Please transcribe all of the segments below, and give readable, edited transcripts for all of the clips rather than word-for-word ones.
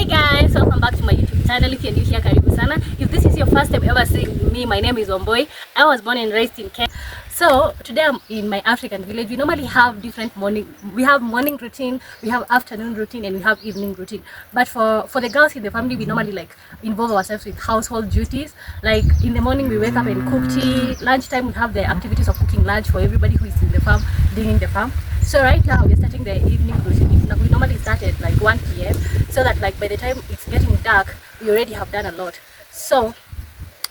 Hey guys, welcome back to my YouTube channel. If you're new here, karibu sana. If this is your first time ever seeing me, my name is Omboy. I was born and raised in Kenya. So today I'm in my African village. We normally have different we have morning routine, we have afternoon routine, and we have evening routine. But for the girls in the family, we normally like involve ourselves with household duties. Like in the morning we wake up and cook tea. Lunchtime we have the activities of cooking lunch for everybody who is in the farm, being in the farm. So right now we're starting the evening routine. We normally start at like 1 p.m. so that like by the time it's getting dark, we already have done a lot. So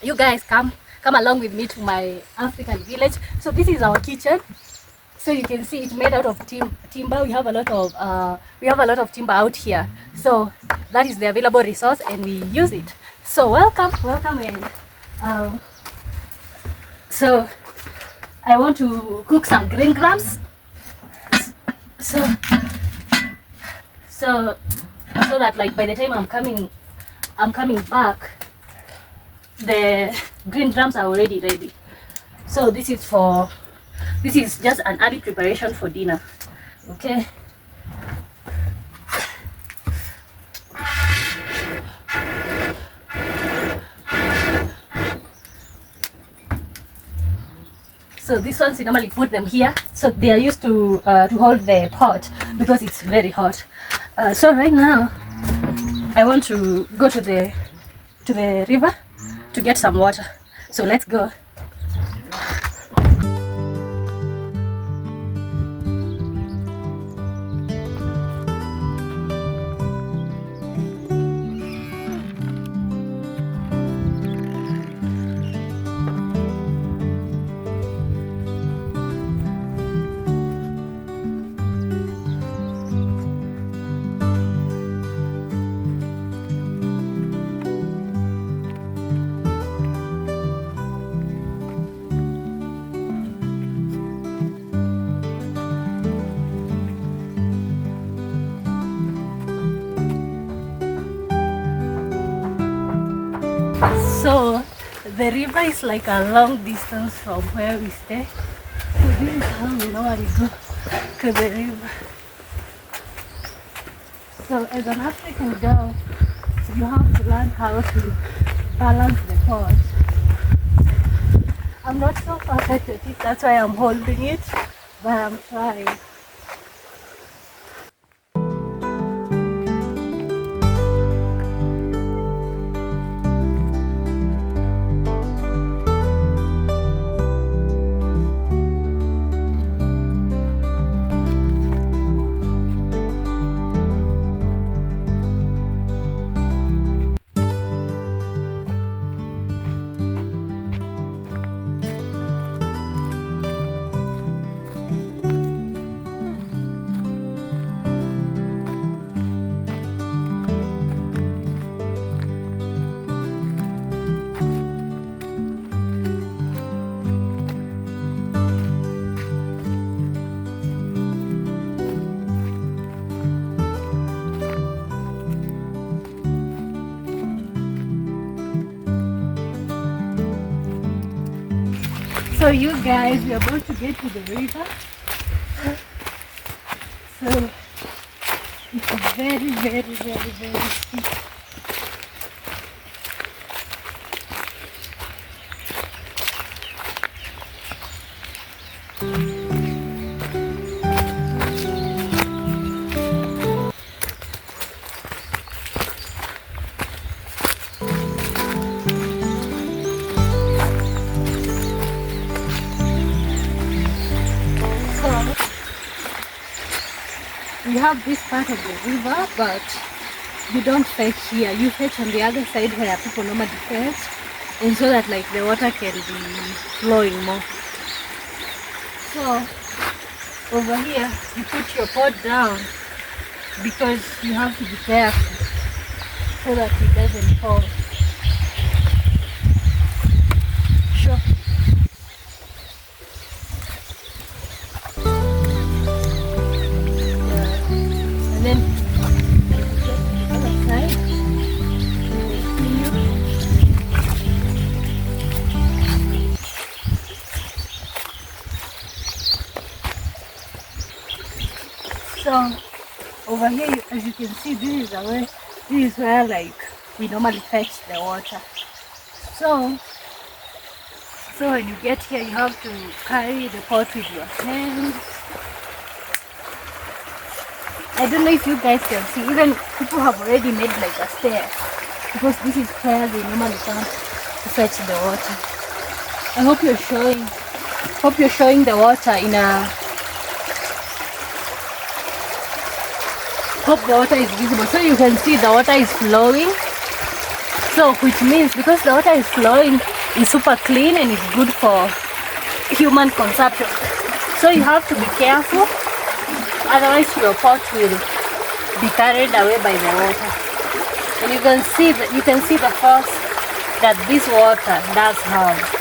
you guys come along with me to my African village. So this is our kitchen. So you can see it's made out of timber. We have a lot of timber out here. So that is the available resource and we use it. So welcome and so I want to cook some green grams. So that like by the time I'm coming back, the green drums are already ready. So this is just an early preparation for dinner. Okay. So these ones we normally put them here, so they are used to hold the pot because it's very hot. So right now I want to go to the river to get some water. So let's go. So the river is like a long distance from where we stay. So this is how we normally go to the river. So as an African girl, you have to learn how to balance the pot. I'm not so perfect at it, that's why I'm holding it, but I'm trying. So you guys, we are about to get to the river. So it's very steep. We have this part of the river, but you don't fetch here. You fetch on the other side where people normally fetch, and so that like the water can be flowing more. So over here, you put your pot down because you have to be careful so that it doesn't fall. Sure. And then the other side, so over here, as you can see, this is the way This is where like we normally fetch the water. So when you get here, you have to carry the pot with your hands. I don't know if you guys can see, even people have already made like a stair, because this is where they normally come to fetch the water. I hope you're showing the water in a, hope the water is visible, so you can see the water is flowing. So which means because the water is flowing, it's super clean and it's good for human consumption. So you have to be careful, otherwise your pot will be carried away by the water. And you can see the force that this water does have.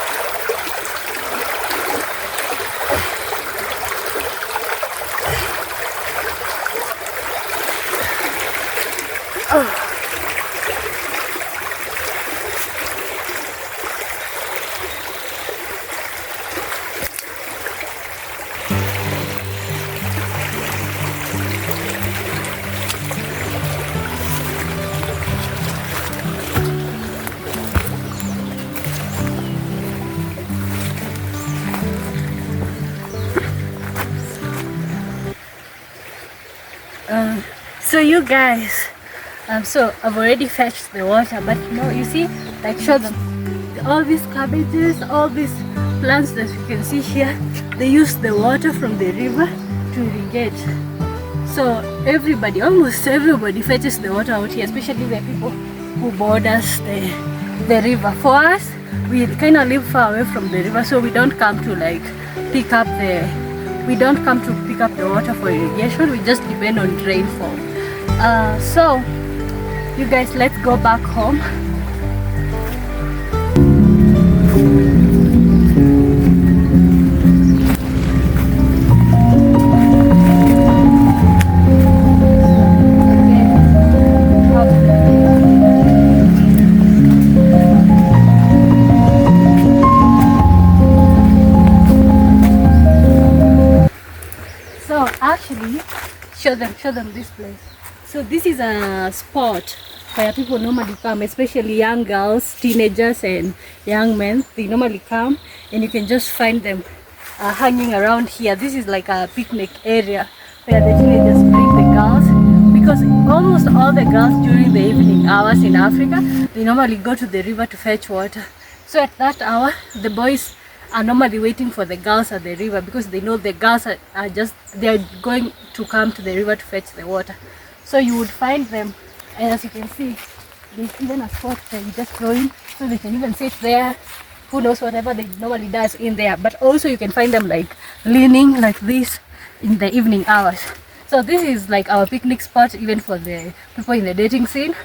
So you guys, so I've already fetched the water, but you see, like show them all these cabbages, all these plants that you can see here, they use the water from the river to irrigate. So almost everybody fetches the water out here, especially the people who borders the river. For us, we kind of live far away from the river, so we don't come to like pick up the water for irrigation. We just depend on rainfall. So you guys, let's go back home. So actually, show them this place. So this is a spot where people normally come, especially young girls, teenagers and young men. They normally come and you can just find them hanging around here. This is like a picnic area where the teenagers bring the girls, because almost all the girls during the evening hours in Africa, they normally go to the river to fetch water. So at that hour, the boys are normally waiting for the girls at the river, because they know the girls they're going to come to the river to fetch the water. So you would find them, and as you can see, there's even a spot where you just throw in, so they can even sit there. Who knows, whatever they normally does in there. But also you can find them like leaning like this in the evening hours. So this is like our picnic spot, even for the people in the dating scene,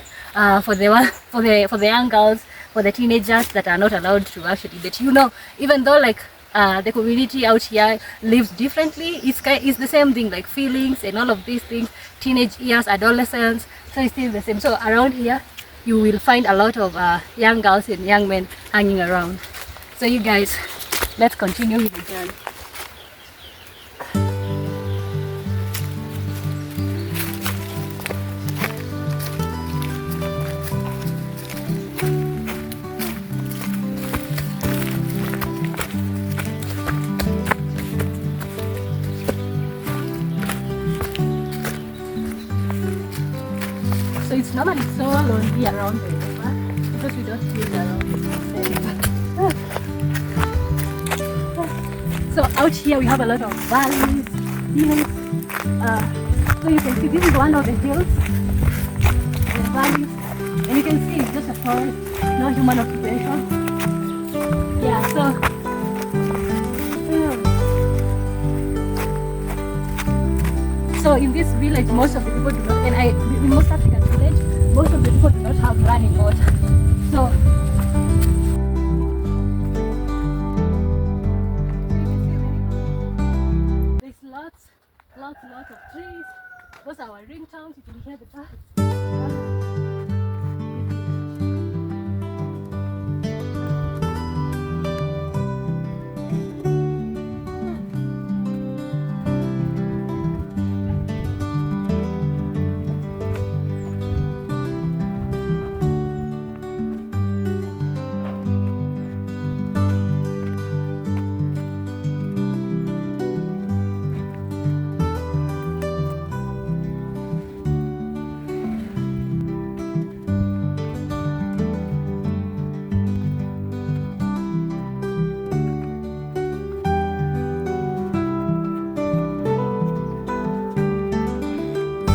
for the young girls, for the teenagers that are not allowed to actually date. Even though like the community out here lives differently, it's the same thing, like feelings and all of these things, teenage years, adolescence, so it's still the same. So around here you will find a lot of young girls and young men hanging around. So you guys, let's continue with the journey. So it's normally so lonely around the river because we don't live around the river. So out here we have a lot of valleys, hills. So you can see this is one of the hills, the valleys, and you can see it's just a forest, no human occupation. Yeah, so in this village, most of the people do not, in most African village, most of the people do not have running water. So there's lots of trees. Those are our ringtones. You can hear the birds.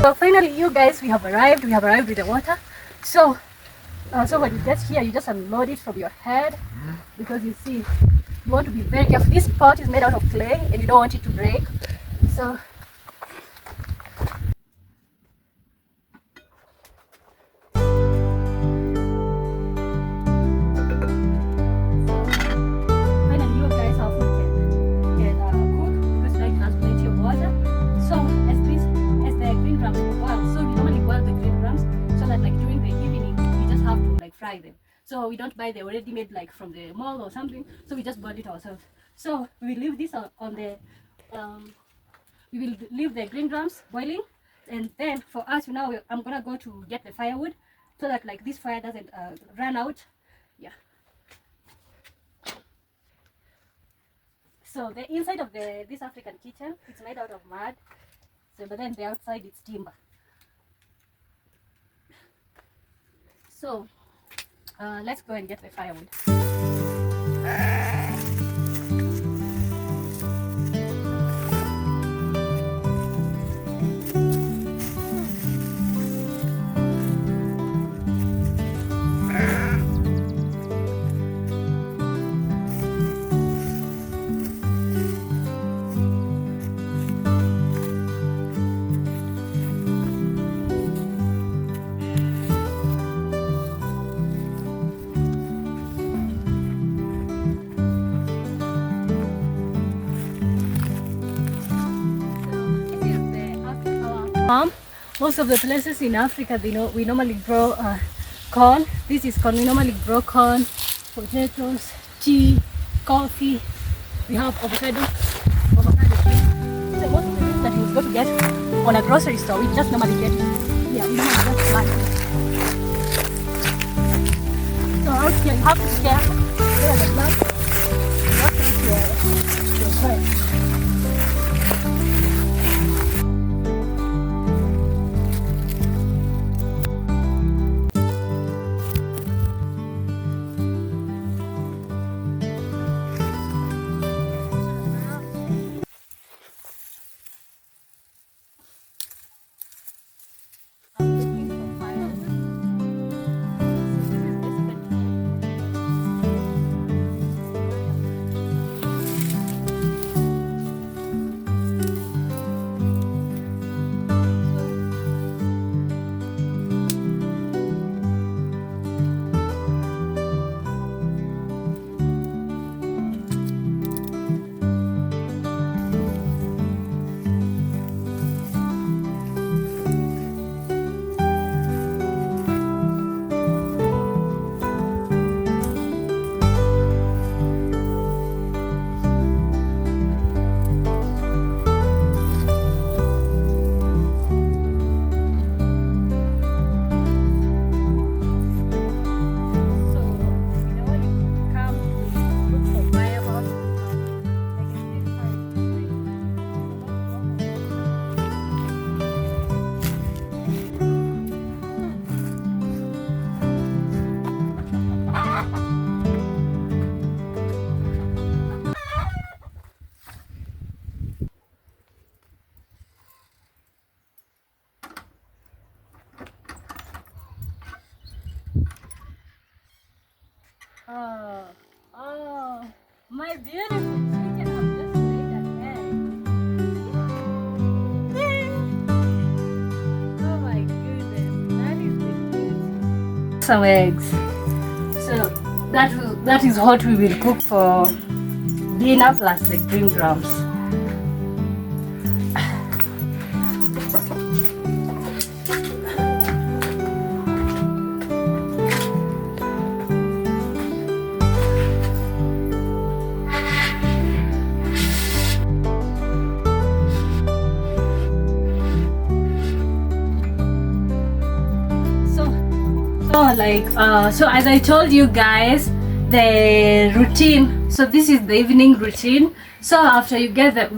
So finally, you guys, we have arrived. We have arrived with the water. So, so when you get here, you just unload it from your head because you see, you want to be very careful. This pot is made out of clay, and you don't want it to break. So. Them. So we don't buy the already made like from the mall or something. So we just boil it ourselves. So we will leave this on the we will leave the green drums boiling, and then for us now I'm gonna go to get the firewood so that like this fire doesn't run out. Yeah. So the inside of this African kitchen, it's made out of mud. So but then the outside it's timber. So let's go and get the firewood. Most of the places in Africa, we normally grow corn. This is corn. We normally grow corn, potatoes, tea, coffee. We have avocado trees. So most of the things that you go to get on a grocery store, we just normally get. Yeah, we normally just plant it. So out here, you have to be careful. There are the plants. What is your soil? Oh, my beautiful chicken have just laid an egg. Oh my goodness, that is the cute. Some eggs. So that is what we will cook for dinner plus the green drums. So as I told you guys, the routine, so this is the evening routine. So after you get the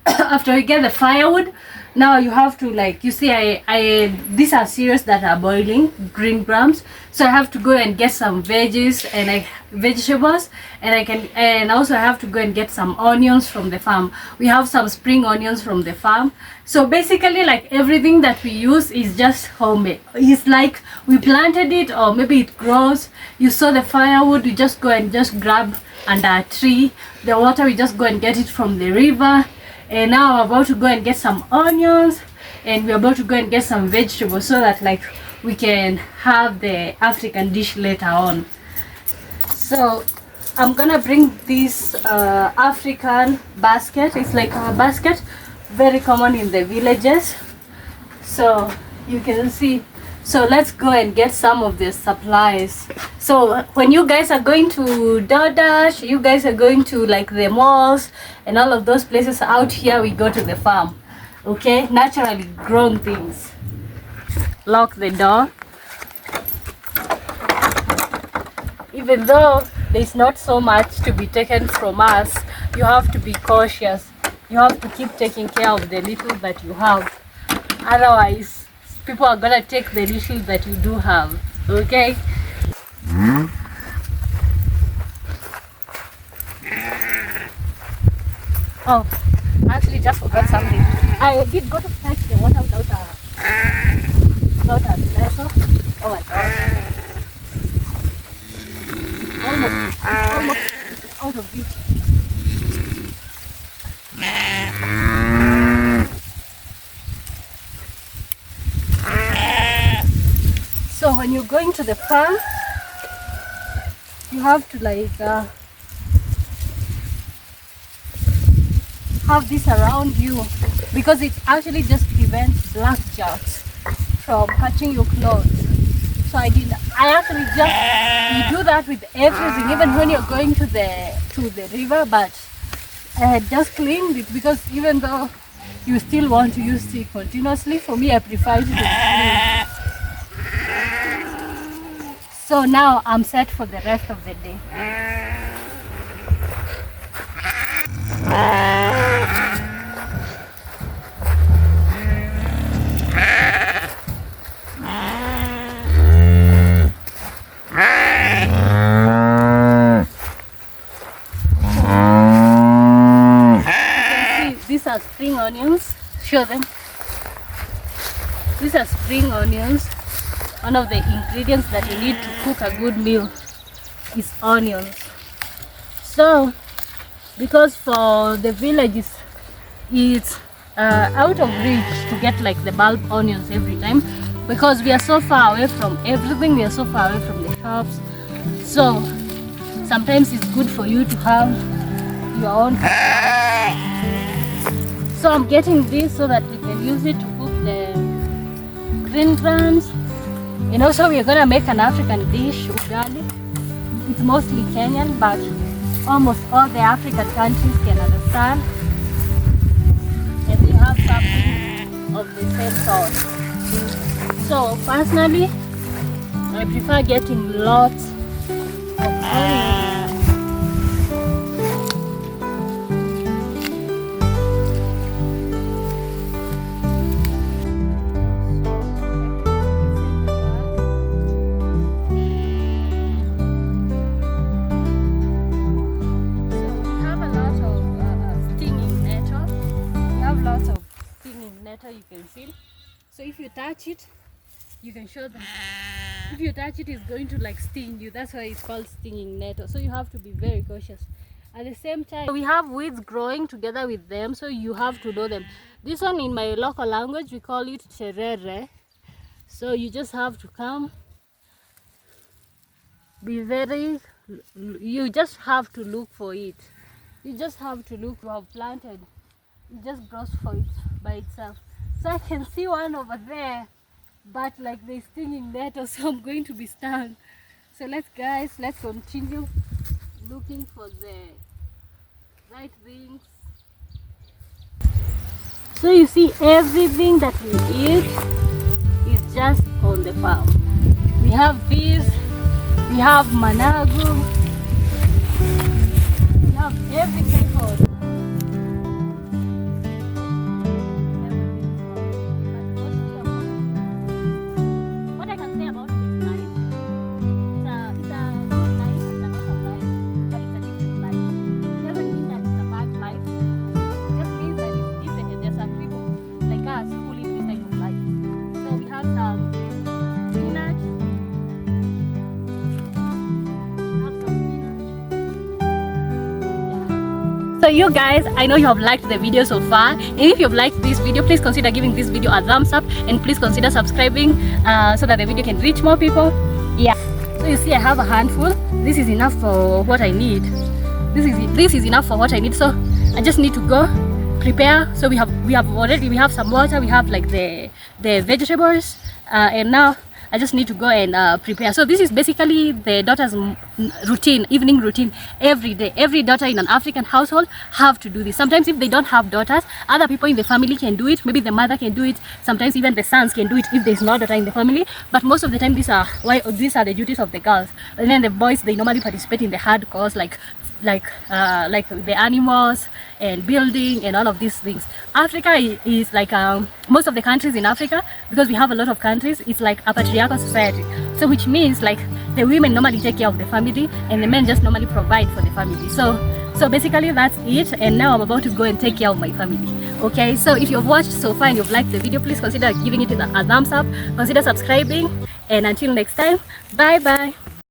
after we get the firewood, now you have to, like, you see, I these are cereals that are boiling, green grams, so I have to go and get some veggies and vegetables, and also I have to go and get some onions from the farm. We have some spring onions from the farm. So basically, like, everything that we use is just homemade. It's like we planted it, or maybe it grows. You saw the firewood, you just go and just grab under a tree. The water, we just go and get it from the river. And now we're about to go and get some onions, and we're about to go and get some vegetables, so that, like, we can have the African dish later on. So I'm gonna bring this African basket. It's like a basket, very common in the villages, so you can see. So let's go and get some of the supplies. So when you guys are going to DoorDash, you guys are going to, like, the malls and all of those places, out here we go to the farm. Okay, naturally grown things. Lock the door. Even though there's not so much to be taken from us, you have to be cautious. You have to keep taking care of the little that you have. Otherwise, people are gonna take the little that you do have. Okay? Oh, I actually just forgot something. I did go to fetch the water without a vessel. Oh my god. Almost out of reach. So when you're going to the farm, you have to, like, have this around you, because it actually just prevents black jacks from catching your clothes. So I actually just, you do that with everything, even when you're going to the river, but just clean it, because even though you still want to use it continuously, for me, I prefer to be clean. So now I'm set for the rest of the day. These are spring onions. Show them. These are spring onions. One of the ingredients that you need to cook a good meal is onions. So, because for the villages, it's out of reach to get, like, the bulb onions every time, because we are so far away from everything. We are so far away from the shops. So sometimes it's good for you to have your own. So I'm getting this so that we can use it to cook the green grams. And also we're gonna make an African dish, ugali. It's mostly Kenyan, but almost all the African countries can understand. And they have something of the same sort. So personally, I prefer getting lots of onions. You can see. So if you touch it, you can show them. If you touch it, it's going to, like, sting you. That's why it's called stinging nettle. So you have to be very cautious. At the same time, we have weeds growing together with them, so you have to know them. This one, in my local language, we call it cherere. So you just have to come, be very, you just have to look for it. You just have to look. You have planted, it just grows for it by itself. So I can see one over there, but, like, they're stinging nettle, so I'm going to be stung. So let's continue looking for the right things. So you see, everything that we eat is just on the farm. We have bees, we have managu, we have every type of you guys, I know you have liked the video so far, and if you've liked this video, please consider giving this video a thumbs up, and please consider subscribing so that the video can reach more people. Yeah, so you see I have a handful. This is enough for what I need. This is enough for what I need. So I just need to go prepare. So we have some water, we have like the vegetables, and now I just need to go and prepare. So this is basically the daughter's routine, evening routine every day. Every daughter in an African household have to do this. Sometimes if they don't have daughters, other people in the family can do it. Maybe the mother can do it. Sometimes even the sons can do it if there's no daughter in the family. But most of the time these are the duties of the girls. And then the boys, they normally participate in the hard chores like the animals and building and all of these things. Africa is like most of the countries in Africa, because we have a lot of countries, it's like a patriarchal society. So which means like the women normally take care of the family and the men just normally provide for the family. So basically that's it, and now I'm about to go and take care of my family. Okay, so if you've watched so far and you've liked the video, please consider giving it a thumbs up, consider subscribing, and until next time, bye bye.